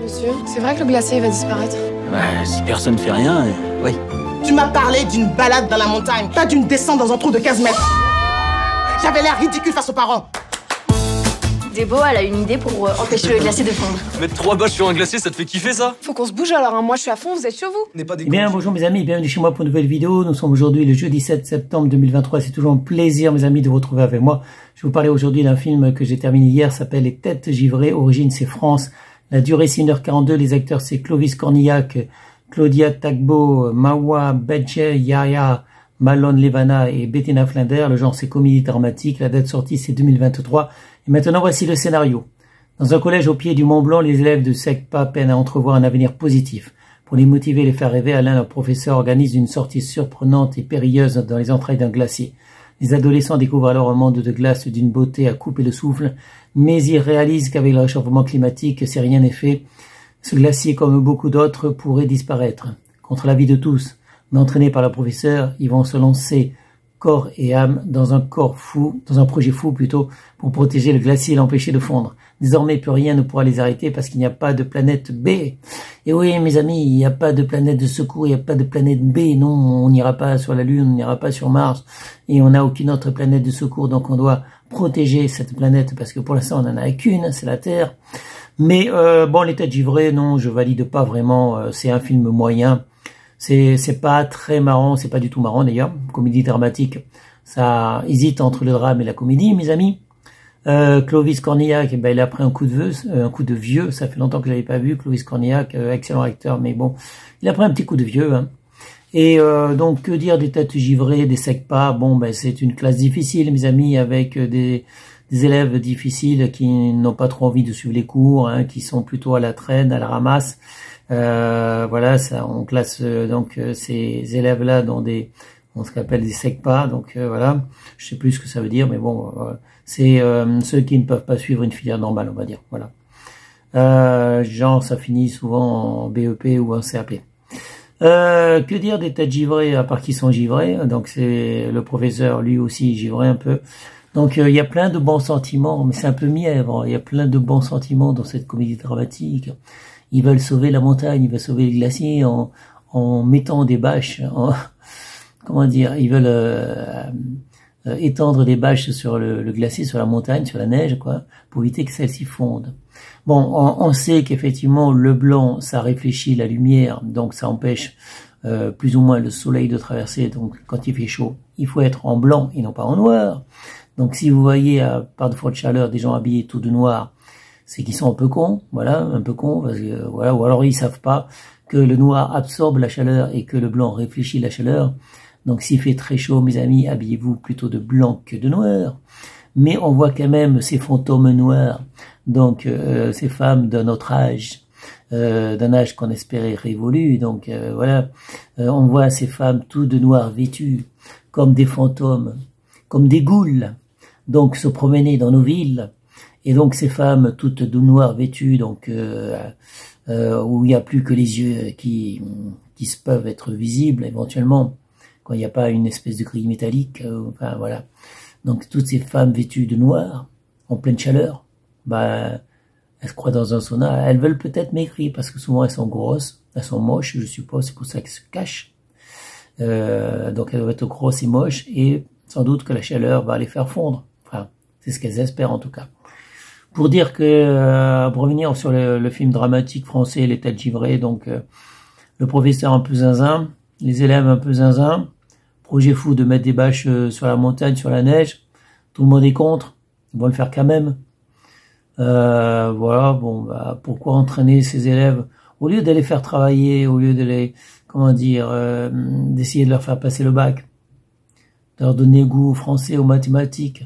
Monsieur, c'est vrai que le glacier va disparaître? Bah, si personne fait rien, oui. Tu m'as parlé d'une balade dans la montagne, pas d'une descente dans un trou de 15 mètres. J'avais l'air ridicule face aux parents. Debo, elle a une idée pour empêcher le glacier de fondre. Mettre 3 bâches sur un glacier, ça te fait kiffer ça? Faut qu'on se bouge alors, hein. Moi je suis à fond, vous êtes chaud vous? Eh bien, bonjour mes amis, bienvenue chez moi pour une nouvelle vidéo. Nous sommes aujourd'hui le jeudi 7 septembre 2023. C'est toujours un plaisir mes amis de vous retrouver avec moi. Je vais vous parler aujourd'hui d'un film que j'ai terminé hier, s'appelle Les Têtes Givrées. Origine c'est France. La durée c'est 1h42. Les acteurs c'est Clovis Cornillac, Claudia Tagbo, Mawa Bedje, Yaya, Malone Levana et Bettina Flinder. Le genre c'est comédie dramatique. La date de sortie c'est 2023. Et maintenant voici le scénario. Dans un collège au pied du Mont Blanc, les élèves de SECPA peinent à entrevoir un avenir positif. Pour les motiver et les faire rêver, Alain, leur professeur, organise une sortie surprenante et périlleuse dans les entrailles d'un glacier. Les adolescents découvrent alors un monde de glace d'une beauté à couper le souffle, mais ils réalisent qu'avec le réchauffement climatique, si rien n'est fait, ce glacier, comme beaucoup d'autres, pourrait disparaître. Contre l'avis de tous, mais entraînés par le professeur, ils vont se lancer corps et âme dans un projet fou plutôt, pour protéger le glacier et l'empêcher de fondre. Désormais, plus rien ne pourra les arrêter parce qu'il n'y a pas de planète B. Et oui, mes amis, il n'y a pas de planète de secours, il n'y a pas de planète B. Non, on n'ira pas sur la Lune, on n'ira pas sur Mars, et on n'a aucune autre planète de secours, donc on doit protéger cette planète parce que pour l'instant, on n'en a qu'une, c'est la Terre. Mais bon, Les Têtes Givrées, non, je valide pas vraiment, c'est un film moyen. C'est pas très marrant, c'est pas du tout marrant d'ailleurs. Comédie dramatique, ça hésite entre le drame et la comédie, mes amis. Clovis Cornillac, ben, il a pris un coup de vieux, ça fait longtemps que je l'avais pas vu. Clovis Cornillac, excellent acteur, mais bon, il a pris un petit coup de vieux. Hein. Et donc, que dire des Têtes Givrées, des SECPA? Bon, ben c'est une classe difficile, mes amis, avec des élèves difficiles qui n'ont pas trop envie de suivre les cours, hein, qui sont plutôt à la traîne, à la ramasse. Voilà, ça, on classe donc ces élèves-là dans ce qu'on appelle des SECPA. Donc voilà, je sais plus ce que ça veut dire, mais bon, c'est ceux qui ne peuvent pas suivre une filière normale, on va dire. Voilà. Genre, ça finit souvent en BEP ou en CAP. Que dire des Têtes Givrées, à part qu'ils sont givrés? Donc c'est le professeur, lui aussi givré un peu. Donc il y a plein de bons sentiments, mais c'est un peu mièvre. Il y a plein de bons sentiments dans cette comédie dramatique. Ils veulent sauver la montagne, ils veulent sauver les glaciers en mettant des bâches. Comment dire? Ils veulent étendre des bâches sur le glacier, sur la montagne, sur la neige, quoi, pour éviter que celle-ci fonde. Bon, on sait qu'effectivement le blanc, ça réfléchit la lumière, donc ça empêche plus ou moins le soleil de traverser. Donc quand il fait chaud, il faut être en blanc et non pas en noir. Donc si vous voyez par de forte chaleur des gens habillés tout de noir, c'est qu'ils sont un peu cons, voilà, un peu cons, parce que, voilà, ou alors ils savent pas que le noir absorbe la chaleur et que le blanc réfléchit la chaleur. Donc s'il fait très chaud, mes amis, habillez-vous plutôt de blanc que de noir. Mais on voit quand même ces fantômes noirs, donc ces femmes d'un autre âge, d'un âge qu'on espérait révolu. Donc voilà, on voit ces femmes tout de noir vêtues, comme des fantômes, comme des goules, donc se promener dans nos villes. Et donc ces femmes toutes de noir vêtues, donc où il n'y a plus que les yeux qui peuvent être visibles éventuellement, quand il n'y a pas une espèce de grille métallique, enfin voilà. Donc toutes ces femmes vêtues de noir, en pleine chaleur, bah elles se croient dans un sauna. Elles veulent peut-être maigrir parce que souvent elles sont grosses, elles sont moches, je suppose, c'est pour ça qu'elles se cachent. Donc elles doivent être grosses et moches, et sans doute que la chaleur va les faire fondre. Enfin, c'est ce qu'elles espèrent en tout cas. Pour dire que, pour revenir sur le film dramatique français, Les Têtes Givrées, donc le professeur un peu zinzin, les élèves un peu zinzin, projet fou de mettre des bâches sur la montagne, sur la neige, tout le monde est contre, ils vont le faire quand même. Voilà, bon, bah, pourquoi entraîner ces élèves au lieu de les faire travailler, au lieu de les, comment dire, d'essayer de leur faire passer le bac, de leur donner goût au français, aux mathématiques,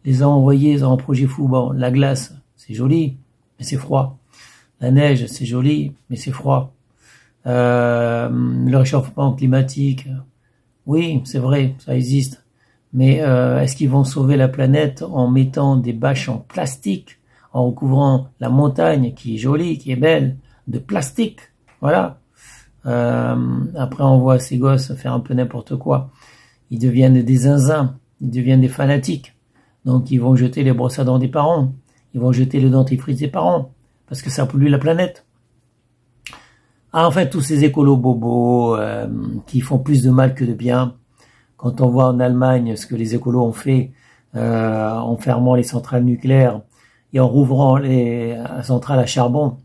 les a envoyés dans un projet fou. Bon, la glace, c'est joli, mais c'est froid. La neige, c'est joli, mais c'est froid. Le réchauffement climatique, oui, c'est vrai, ça existe. Mais est-ce qu'ils vont sauver la planète en mettant des bâches en plastique, en recouvrant la montagne, qui est jolie, qui est belle, de plastique? Voilà. Après, on voit ces gosses faire un peu n'importe quoi. Ils deviennent des zinzins, ils deviennent des fanatiques. Donc ils vont jeter les brosses à dents des parents, ils vont jeter le dentifrice des parents, parce que ça pollue la planète. Ah, en fait, tous ces écolos bobos qui font plus de mal que de bien. Quand on voit en Allemagne ce que les écolos ont fait en fermant les centrales nucléaires et en rouvrant les centrales à charbon,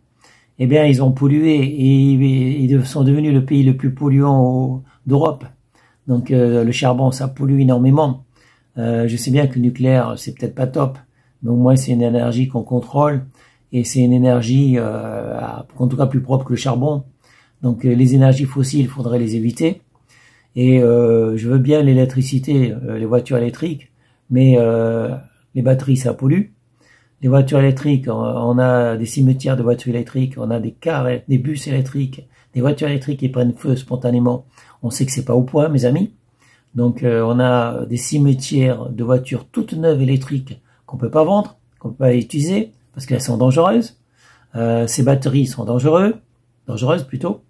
eh bien, ils ont pollué et ils sont devenus le pays le plus polluant d'Europe. Donc, le charbon, ça pollue énormément. Je sais bien que le nucléaire, c'est peut-être pas top, mais au moins c'est une énergie qu'on contrôle et c'est une énergie, en tout cas, plus propre que le charbon. Donc, les énergies fossiles, il faudrait les éviter. Et je veux bien l'électricité, les voitures électriques, mais les batteries, ça pollue. Les voitures électriques, on a des cimetières de voitures électriques, on a des cars, des bus électriques, des voitures électriques qui prennent feu spontanément. On sait que c'est pas au point, mes amis. Donc on a des cimetières de voitures toutes neuves électriques qu'on peut pas vendre, qu'on peut pas utiliser parce qu'elles sont dangereuses. Ces batteries sont dangereuses plutôt.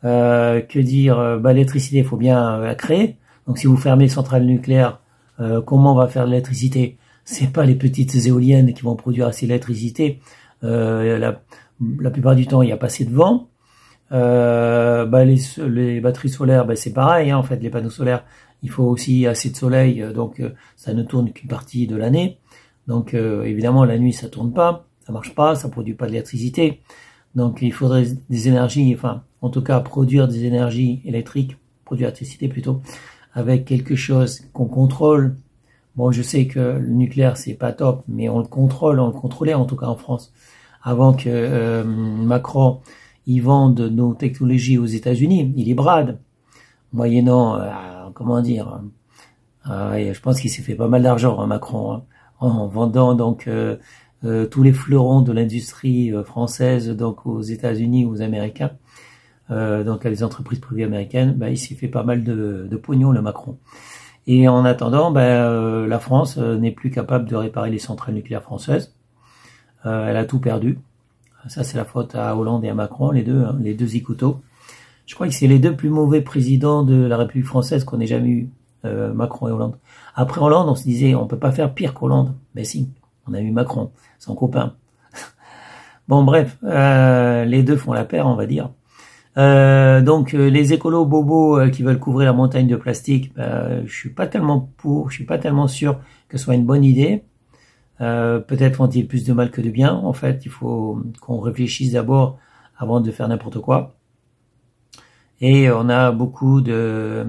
Que dire, l'électricité, il faut bien la créer. Donc si vous fermez les centrales nucléaires, comment on va faire l'électricité? C'est pas les petites éoliennes qui vont produire assez d'électricité. La plupart du temps, il y a pas assez de vent. Les batteries solaires, c'est pareil, hein, en fait, les panneaux solaires, il faut aussi assez de soleil, donc ça ne tourne qu'une partie de l'année. Donc évidemment, la nuit, ça tourne pas, ça marche pas, ça produit pas d'électricité. Donc il faudrait des énergies, enfin, en tout cas, produire des énergies électriques, produire l'électricité plutôt, avec quelque chose qu'on contrôle. Bon, je sais que le nucléaire, c'est pas top, mais on le contrôlait en tout cas en France, avant que Macron y vende nos technologies aux États-Unis. Il les brade, moyennant, comment dire, je pense qu'il s'est fait pas mal d'argent, hein, Macron, hein, en vendant donc tous les fleurons de l'industrie française donc aux États-Unis, aux Américains, donc à les entreprises privées américaines. Il s'est fait pas mal de pognon, le Macron. Et en attendant, la France n'est plus capable de réparer les centrales nucléaires françaises. Elle a tout perdu. Ça, c'est la faute à Hollande et à Macron, les deux zikoutos. Je crois que c'est les deux plus mauvais présidents de la République française qu'on ait jamais eu, Macron et Hollande. Après Hollande, on se disait, on peut pas faire pire qu'Hollande. Mais si, on a eu Macron, son copain. Bon, bref, les deux font la paire, on va dire. Donc les écolos bobos qui veulent couvrir la montagne de plastique, je suis pas tellement sûr que ce soit une bonne idée. Peut-être font-ils plus de mal que de bien. En fait, il faut qu'on réfléchisse d'abord avant de faire n'importe quoi. Et on a beaucoup de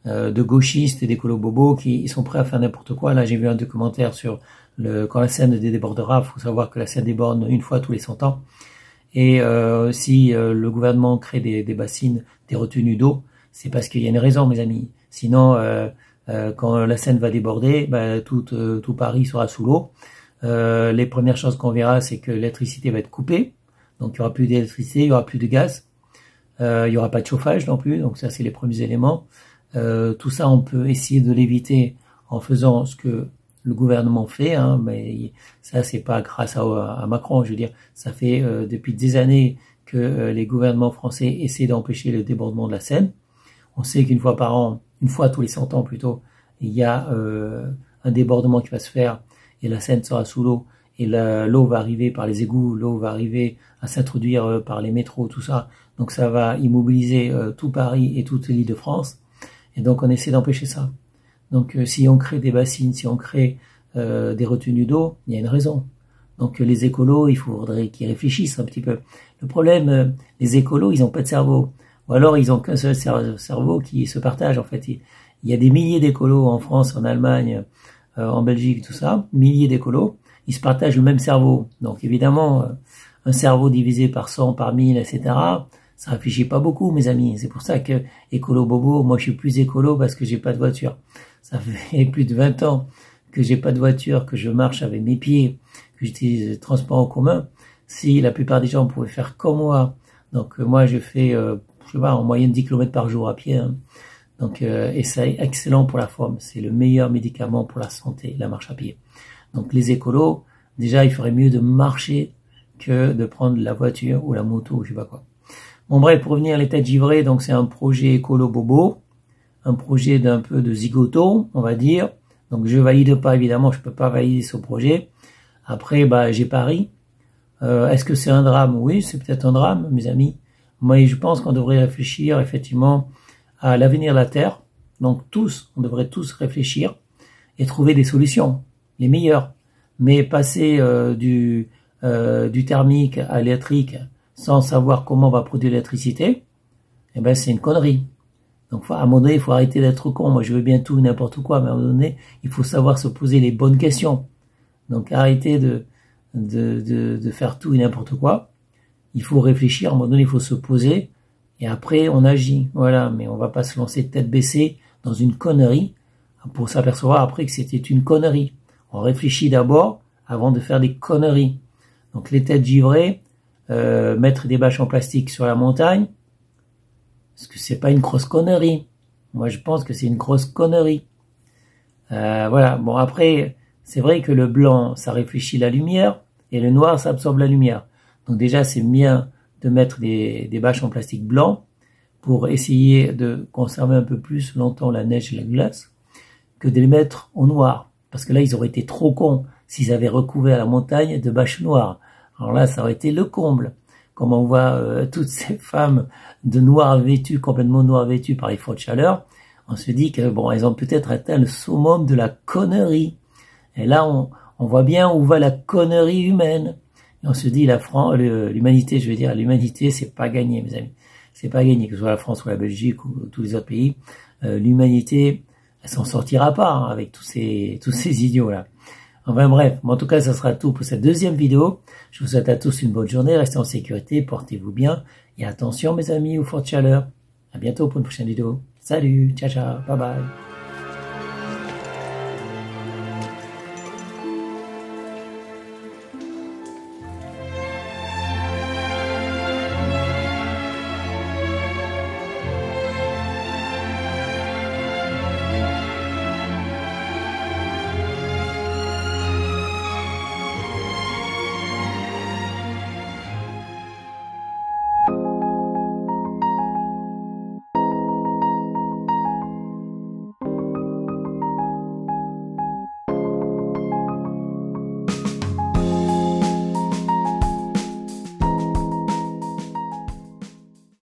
gauchistes et d'écolos bobos qui sont prêts à faire n'importe quoi. Là, j'ai vu un documentaire sur quand la Seine débordera. Il faut savoir que la Seine déborde une fois tous les 100 ans. Et si le gouvernement crée des bassines, des retenues d'eau, c'est parce qu'il y a une raison, mes amis. Sinon, quand la Seine va déborder, tout Paris sera sous l'eau. Les premières choses qu'on verra, c'est que l'électricité va être coupée. Donc, il y aura plus d'électricité, il y aura plus de gaz. Il y aura pas de chauffage non plus. Donc, ça, c'est les premiers éléments. Tout ça, on peut essayer de l'éviter en faisant ce que le gouvernement fait, hein, mais ça c'est pas grâce à Macron, je veux dire, ça fait depuis des années que les gouvernements français essaient d'empêcher le débordement de la Seine. On sait qu'une fois par an, une fois tous les 100 ans plutôt, il y a un débordement qui va se faire et la Seine sera sous l'eau et l'eau va arriver par les égouts, l'eau va arriver à s'introduire par les métros, tout ça. Donc ça va immobiliser tout Paris et toute l'île de France. Et donc on essaie d'empêcher ça. Donc si on crée des bassines, si on crée des retenues d'eau, il y a une raison. Donc les écolos, il faudrait qu'ils réfléchissent un petit peu. Le problème, les écolos, ils n'ont pas de cerveau. Ou alors ils ont qu'un seul cerveau qui se partage. En fait, il y a des milliers d'écolos en France, en Allemagne, en Belgique, tout ça, milliers d'écolos. Ils se partagent le même cerveau. Donc évidemment, un cerveau divisé par 100, par 1000, etc., ça réfléchit pas beaucoup, mes amis. C'est pour ça que écolo bobo, moi je suis plus écolo parce que j'ai pas de voiture. Ça fait plus de 20 ans que j'ai pas de voiture, que je marche avec mes pieds, que j'utilise les transports en commun. Si la plupart des gens pouvaient faire comme moi, donc moi je fais, je sais pas, en moyenne 10 km par jour à pied. Hein. Donc et c'est excellent pour la forme. C'est le meilleur médicament pour la santé, la marche à pied. Donc les écolos, déjà il ferait mieux de marcher que de prendre la voiture ou la moto ou je sais pas quoi. Bon bref, pour revenir à les têtes givrées, donc c'est un projet écolo bobo, un projet d'un peu de zigoto, on va dire. Donc je valide pas, évidemment, je peux pas valider ce projet. Après, j'ai Paris. Est-ce que c'est un drame? Oui, c'est peut-être un drame, mes amis. Moi, je pense qu'on devrait réfléchir effectivement à l'avenir de la Terre. Donc on devrait tous réfléchir et trouver des solutions, les meilleures. Mais passer du thermique à l'électrique sans savoir comment on va produire l'électricité, eh ben c'est une connerie. Donc à un moment donné, il faut arrêter d'être con. Moi, je veux bien tout, n'importe quoi, mais à un moment donné, il faut savoir se poser les bonnes questions. Donc arrêtez de faire tout et n'importe quoi. Il faut réfléchir, à un moment donné, il faut se poser, et après on agit. Voilà, mais on va pas se lancer tête baissée dans une connerie pour s'apercevoir après que c'était une connerie. On réfléchit d'abord avant de faire des conneries. Donc les têtes givrées, mettre des bâches en plastique sur la montagne, est-ce que c'est pas une grosse connerie? Moi je pense que c'est une grosse connerie. Voilà, bon après, c'est vrai que le blanc ça réfléchit la lumière et le noir ça absorbe la lumière. Donc déjà c'est bien de mettre des bâches en plastique blanc pour essayer de conserver un peu plus longtemps la neige et la glace que de les mettre en noir. Parce que là ils auraient été trop cons s'ils avaient recouvert la montagne de bâches noires. Alors là, ça aurait été le comble. Comme on voit toutes ces femmes de noir vêtues, complètement noir vêtues par les fortes chaleurs, on se dit que bon, elles ont peut-être atteint le summum de la connerie. Et là, on voit bien où va la connerie humaine. Et on se dit, l'humanité, je veux dire, l'humanité, c'est pas gagné, mes amis. C'est pas gagné, que ce soit la France ou la Belgique ou tous les autres pays. L'humanité, elle s'en sortira pas hein, avec tous ces idiots-là. Enfin bref, en tout cas, ça sera tout pour cette deuxième vidéo. Je vous souhaite à tous une bonne journée, restez en sécurité, portez-vous bien, et attention mes amis aux fortes chaleurs. À bientôt pour une prochaine vidéo. Salut, ciao ciao, bye bye.